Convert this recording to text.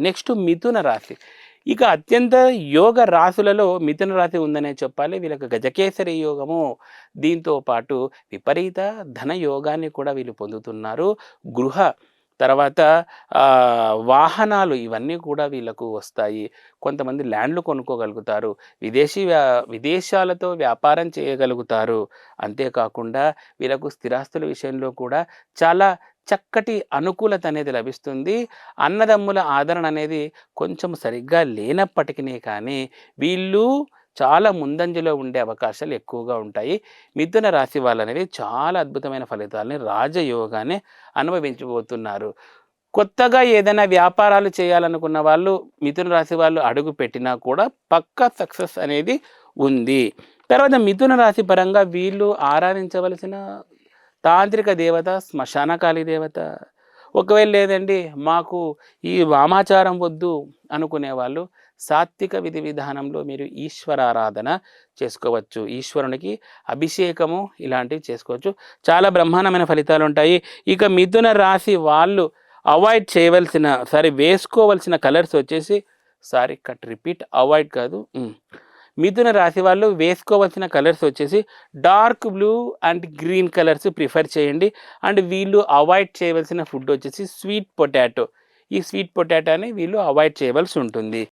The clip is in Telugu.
నెక్స్ట్ మిథున రాశి. ఇక అత్యంత యోగ రాశులలో మిథున రాశి ఉందనే చెప్పాలి. వీళ్ళకి గజకేసరి యోగము, దీంతో పాటు విపరీత ధన యోగాన్ని కూడా వీళ్ళు పొందుతున్నారు. గృహ తర్వాత వాహనాలు ఇవన్నీ కూడా వీళ్ళకు వస్తాయి. కొంతమంది ల్యాండ్లు కొనుక్కోగలుగుతారు. విదేశాలతో వ్యాపారం చేయగలుగుతారు. అంతేకాకుండా వీళ్ళకు స్థిరాస్తుల విషయంలో కూడా చాలా చక్కటి అనుకూలత అనేది లభిస్తుంది. అన్నదమ్ముల ఆదరణ అనేది కొంచెం సరిగ్గా లేనప్పటికీ కానీ వీళ్ళు చాలా ముందంజలో ఉండే అవకాశాలు ఎక్కువగా ఉంటాయి. మిథున రాశి వాళ్ళనేవి చాలా అద్భుతమైన ఫలితాలని రాజయోగాన్ని అనుభవించబోతున్నారు. కొత్తగా ఏదైనా వ్యాపారాలు చేయాలనుకున్న వాళ్ళు మిథున రాశి వాళ్ళు అడుగు పెట్టినా కూడా పక్కా సక్సెస్ అనేది ఉంది. తర్వాత మిథున రాశి పరంగా వీళ్ళు ఆరాధించవలసిన తాంత్రిక దేవత శ్మశానకాళి దేవత. ఒకవేళ లేదండి మాకు ఈ వామాచారం వద్దు అనుకునే వాళ్ళు సాత్విక విధి విధానంలో మీరు ఈశ్వరారాధన చేసుకోవచ్చు. ఈశ్వరునికి అభిషేకము ఇలాంటివి చేసుకోవచ్చు. చాలా బ్రహ్మాండమైన ఫలితాలు ఉంటాయి. ఇక మిథున రాశి వాళ్ళు అవాయిడ్ చేయవలసిన వేసుకోవలసిన కలర్స్ వచ్చేసి అవాయిడ్ కాదు, మిథున రాశి వాళ్ళు వేసుకోవాల్సిన కలర్స్ వచ్చేసి dark blue and green colours prefer చేయండి. అండ్ వీళ్ళు అవాయిడ్ చేయవలసిన ఫుడ్ వచ్చేసి స్వీట్ పొటాటో. ఈ స్వీట్ పొటాటోని వీళ్ళు అవాయిడ్ చేయవలసి ఉంటుంది.